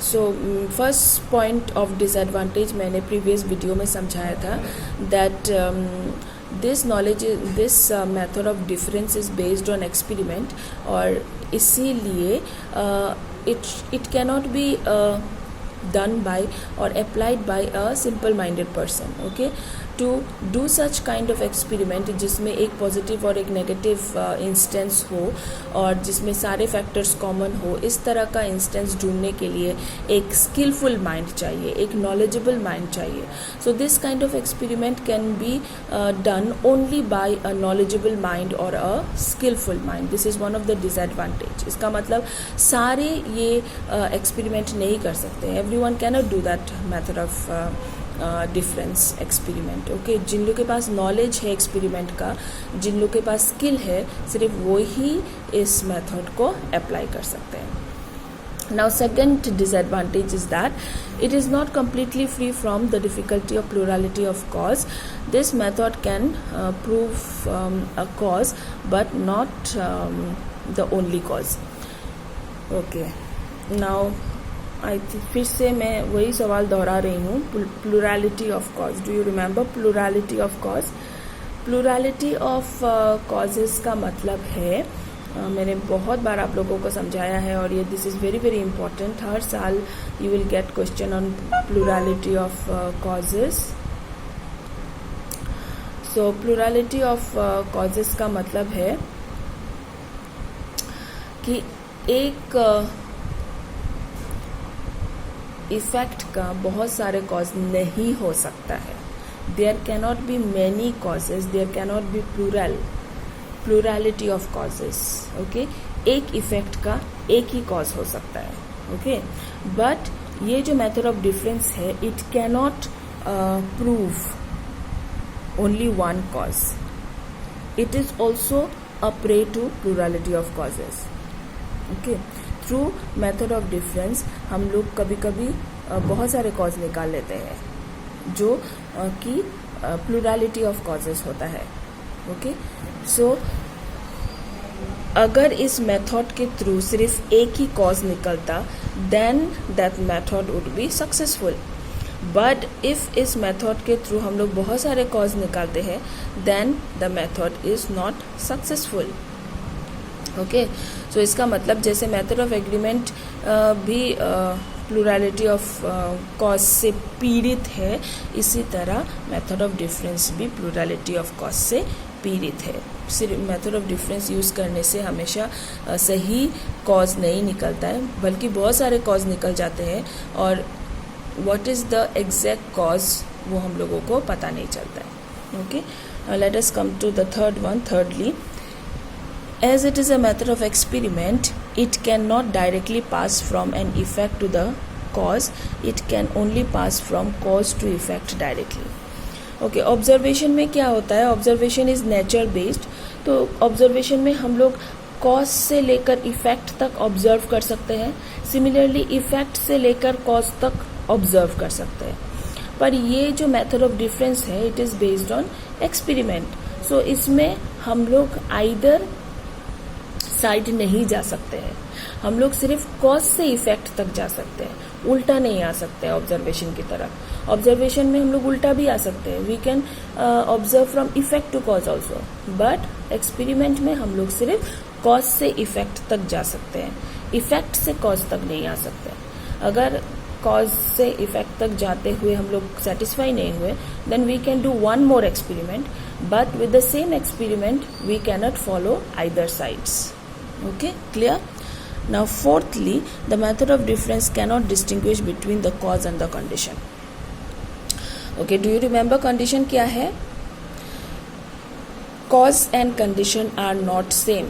So first point of disadvantage मैंने previous video में समझाया था that this knowledge this method of difference is based on experiment, और इसीलिए it cannot be done by or applied by a simple minded person. Okay, to do such kind of experiment जिसमें एक positive और एक negative instance हो और जिसमें सारे फैक्टर्स कॉमन हो, इस तरह का इंस्टेंस ढूंढने के लिए एक स्किलफुल माइंड चाहिए, एक नॉलेजेबल माइंड चाहिए. So this kind of experiment can be done only by a knowledgeable mind और a skillful mind. This is one of the disadvantage. इसका मतलब सारे ये एक्सपेरिमेंट नहीं कर सकते. Everyone cannot do that method of difference experiment. Okay, जिन लोगों के पास नॉलेज है एक्सपेरिमेंट का, जिन लोगों के पास स्किल है, सिर्फ वो ही इस मेथड को अप्लाई कर सकते हैं. Now second disadvantage is that it is not completely free from the difficulty of plurality of cause. This method can prove a cause but not the only cause. Okay, now फिर से मैं वही सवाल दोहरा रही हूँ. Plurality of cause, do you remember plurality of cause? Plurality of causes का मतलब है, मैंने बहुत बार आप लोगों को समझाया है और ये this is very very important. हर साल you will get question on plurality of causes. So plurality of causes का मतलब है कि एक इफेक्ट का बहुत सारे कॉज नहीं हो सकता है. There cannot be many causes, there cannot be plurality of causes. Okay, एक इफेक्ट का एक ही कॉज हो सकता है. ओके, बट ये जो मेथड ऑफ डिफरेंस है, it cannot prove only one cause. It is also a prey to plurality of causes. Okay, through method of difference हम लोग कभी कभी बहुत सारे कॉज निकाल लेते हैं जो कि प्लूरलिटी ऑफ कॉजेस होता है. ओके, सो अगर इस मेथड के थ्रू सिर्फ एक ही कॉज निकलता, then that method would be successful. But if इस मेथड के थ्रू हम लोग बहुत सारे कॉज निकालते हैं, then the method is not successful. Okay, so इसका मतलब जैसे मेथड ऑफ एग्रीमेंट भी प्लूरलिटी ऑफ कॉज से पीड़ित है, इसी तरह मेथड ऑफ डिफरेंस भी प्लूरलिटी ऑफ कॉज से पीड़ित है. सिर्फ मेथड ऑफ डिफरेंस यूज़ करने से हमेशा सही कॉज नहीं निकलता है, बल्कि बहुत सारे कॉज निकल जाते हैं और what is the exact cause वो हम लोगों को पता नहीं चलता है. Okay, let us come to the third one. thirdly, as it is a method of experiment, it cannot directly pass from an effect to the cause. It can only pass from cause to effect directly. Okay, observation में क्या होता है? Observation is nature based. तो observation में हम लोग cause से लेकर इफेक्ट तक ऑब्जर्व कर सकते हैं. सिमिलरली इफेक्ट से लेकर कॉज तक ऑब्जर्व कर सकते हैं. पर ये जो मेथड ऑफ डिफरेंस है, it is based on experiment. So इसमें हम लोग आइदर साइड नहीं जा सकते हैं. हम लोग सिर्फ कॉज से इफेक्ट तक जा सकते हैं, उल्टा नहीं आ सकते हैं ऑब्जर्वेशन की तरह. ऑब्जर्वेशन में हम लोग उल्टा भी आ सकते हैं. We can observe from effect to cause also, but experiment में हम लोग सिर्फ कॉज से इफेक्ट तक जा सकते हैं, इफेक्ट से कॉज तक नहीं आ सकते. अगर कॉज से इफेक्ट तक जाते हुए हम लोग सेटिस्फाई नहीं हुए, then we can do one more experiment, but with the same experiment we cannot follow either sides. Okay, clear? Now fourthly, the method of difference cannot distinguish between the cause and the condition. Okay, do you remember condition क्या है? Cause and condition are not same,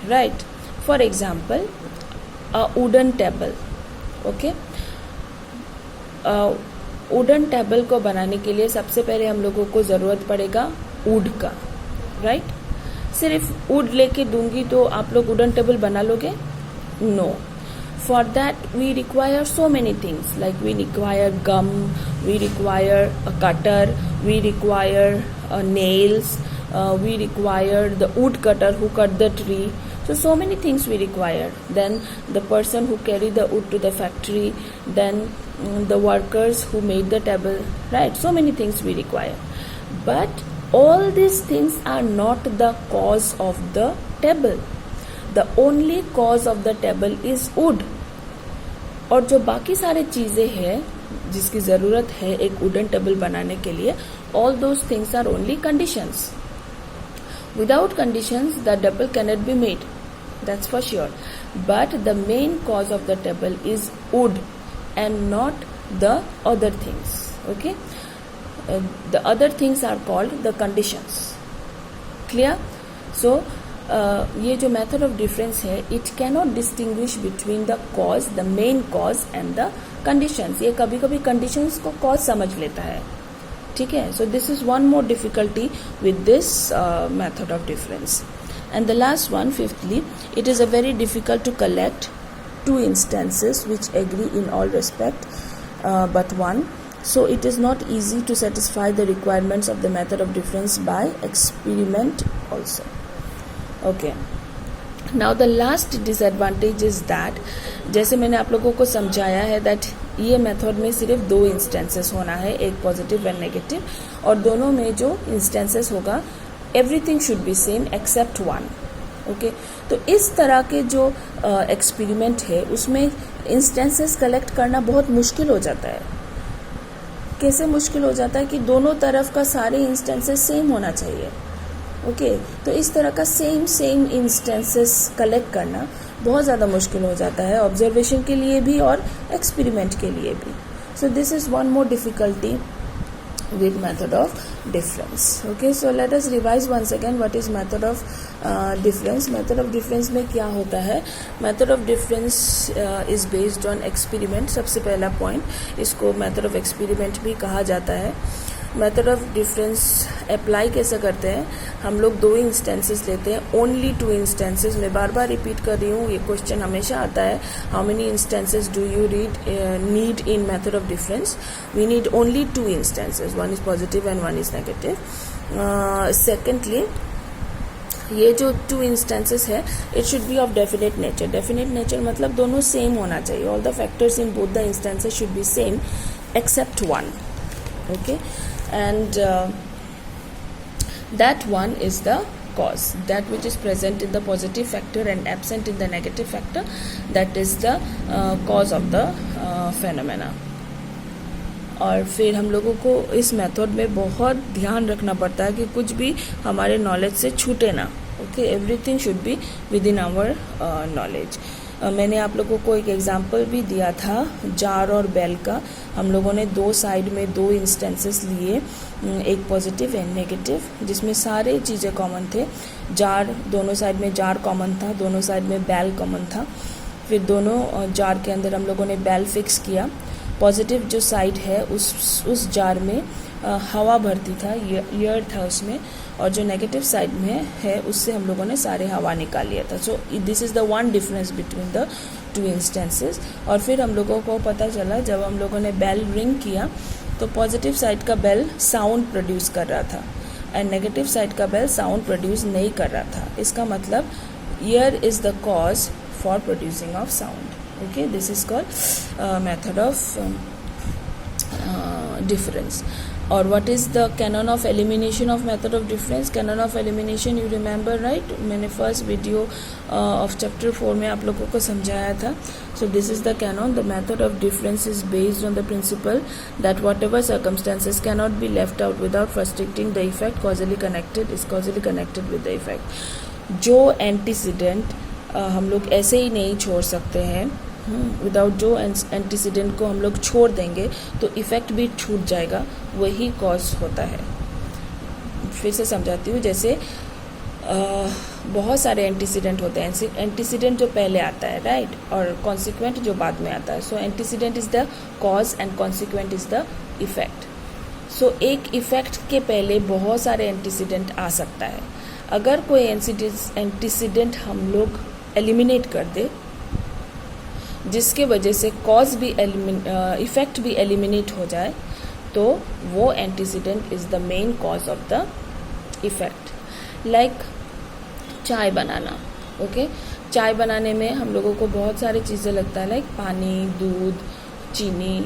right? For example, a wooden table. Okay, wooden table को बनाने के लिए सबसे पहले हम लोगों को ज़रूरत पड़ेगा वुड का, राइट? सिर्फ वुड लेके दूंगी तो आप लोग वुडन टेबल बना लोगे? No. For that we require so many things, like we require gum, we require a cutter, we require nails, we require the wood cutter who cut the tree, So many things we require. Then the person who carry the wood to the factory, then the workers who made the table, right? So many things we require. But all these things are not the cause of the table. The only cause of the table is wood. और जो बाकी सारे चीज़ें हैं जिसकी ज़रूरत है एक वुडन टेबल बनाने के लिए, all those things are only conditions. Without conditions, the table cannot be made. That's for sure. But the main cause of the table is wood and not the other things. Okay? The other things are called the conditions. Clear? So, ये जो method of difference है, it cannot distinguish between the cause, the main cause and the conditions. ये कभी कभी conditions को cause समझ लेता है. ठीक है? So this is one more difficulty with this method of difference. And the last one, fifthly, it is a very difficult to collect two instances which agree in all respect but one. So it is not easy to satisfy the requirements of the method of difference by experiment also. Okay. Now the last disadvantage is that, जैसे मैंने आप लोगों को समझाया है that ये method में सिर्फ दो इंस्टेंसेस होना है, एक पॉजिटिव एंड नेगेटिव, और दोनों में जो इंस्टेंसेस होगा everything should be same except one. Okay, तो इस तरह के जो एक्सपेरिमेंट है उसमें इंस्टेंसेस कलेक्ट करना बहुत मुश्किल हो जाता है. कैसे मुश्किल हो जाता है कि दोनों तरफ का सारे इंस्टेंसेस सेम होना चाहिए. ओके, तो इस तरह का सेम इंस्टेंसेस कलेक्ट करना बहुत ज़्यादा मुश्किल हो जाता है ऑब्जर्वेशन के लिए भी और एक्सपेरिमेंट के लिए भी. So this is one more difficulty with method of difference. Okay, so let us revise once again what is method of difference. Method of difference में क्या होता है? Method of difference is based on experiment. सबसे पहला point, इसको method of experiment भी कहा जाता है. मेथड ऑफ डिफरेंस अप्लाई कैसे करते हैं? हम लोग दो इंस्टेंसेस लेते हैं, ओनली टू इंस्टेंसेस. मैं बार बार रिपीट कर रही हूँ, ये क्वेश्चन हमेशा आता है, how many instances do you need in method of difference? We need only two instances, one is positive and one is negative. Secondly, ये जो टू इंस्टेंसेस है it should be of definite nature. Definite nature मतलब दोनों same होना चाहिए. All the factors in both the instances should be same except one. Okay, and that one is the cause, that which is present in the positive factor and absent in the negative factor, that is the cause of the phenomena. और फिर हम लोगों को इस method में बहुत ध्यान रखना पड़ता है कि कुछ भी हमारे नॉलेज से छूटे ना. Okay, everything should be within our knowledge. मैंने आप लोगों को एक एग्जाम्पल भी दिया था जार और बेल का. हम लोगों ने दो साइड में दो इंस्टेंसेस लिए, एक पॉजिटिव एंड नेगेटिव, जिसमें सारे चीज़ें कॉमन थे. जार, दोनों साइड में जार कॉमन था, दोनों साइड में बेल कॉमन था. फिर दोनों जार के अंदर हम लोगों ने बेल फिक्स किया. पॉजिटिव जो साइड है उस जार में हवा भरती था, एयर था उसमें, और जो नेगेटिव साइड में है उससे हम लोगों ने सारे हवा निकाल लिया था. So this is the one difference between the two instances. और फिर हम लोगों को पता चला जब हम लोगों ने बेल रिंग किया तो पॉजिटिव साइड का बेल साउंड प्रोड्यूस कर रहा था एंड नेगेटिव साइड का बेल साउंड प्रोड्यूस नहीं कर रहा था. इसका मतलब year is the cause for producing of sound. Okay, this is called method of difference. और what is the canon of elimination of method of difference? Canon of elimination you remember, right? मैंने first video of chapter 4 में आप लोगों को समझाया था. So this is the canon. The method of difference is based on the principle that whatever circumstances cannot be left out without frustrating the effect causally connected is causally connected with the effect. जो antecedent हम लोग ऐसे ही नहीं छोड़ सकते हैं, without जो antecedent को हम लोग छोड़ देंगे तो इफ़ेक्ट भी छूट जाएगा, वही कॉज होता है. फिर से समझाती हूँ. जैसे बहुत सारे एंटीसीडेंट होते हैं. एंटीसीडेंट जो पहले आता है, राइट, और कॉन्सिक्वेंट जो बाद में आता है. So antecedent is the cause and consequent is the effect. So एक इफ़ेक्ट के पहले बहुत सारे एंटीसीडेंट आ सकता है. अगर कोई एंटीसीडेंट हम लोग एलिमिनेट कर दे जिसके वजह से कॉज भी इफ़ेक्ट भी एलिमिनेट हो जाए, तो वो antecedent is the main cause of the effect. Like चाय बनाना. ओके। चाय बनाने में हम लोगों को बहुत सारी चीज़ें लगता है, लाइक पानी, दूध, चीनी,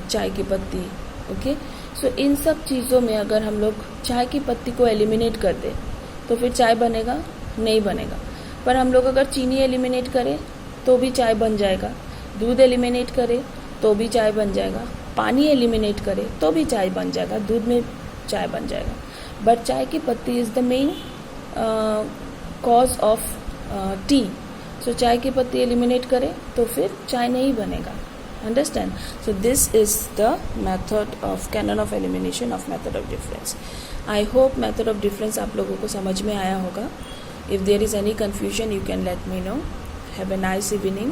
चाय की पत्ती। ओके, सो इन सब चीज़ों में अगर हम लोग चाय की पत्ती को एलिमिनेट कर दें तो फिर चाय बनेगा? नहीं बनेगा। पर हम लोग अगर चीनी एलिमिनेट करें तो भी चाय बन जाएगा, दूध एलिमिनेट करें तो भी चाय बन जाएगा, पानी एलिमिनेट करें तो भी चाय बन जाएगा, दूध में चाय बन जाएगा। बट चाय की पत्ती is the main cause of tea. So चाय की पत्ती एलिमिनेट करें तो फिर चाय नहीं बनेगा। Understand? So this is the method of canon of elimination of method of difference. I hope method of difference आप लोगों को समझ में आया होगा। If there is any confusion you can let me know. Have a nice evening.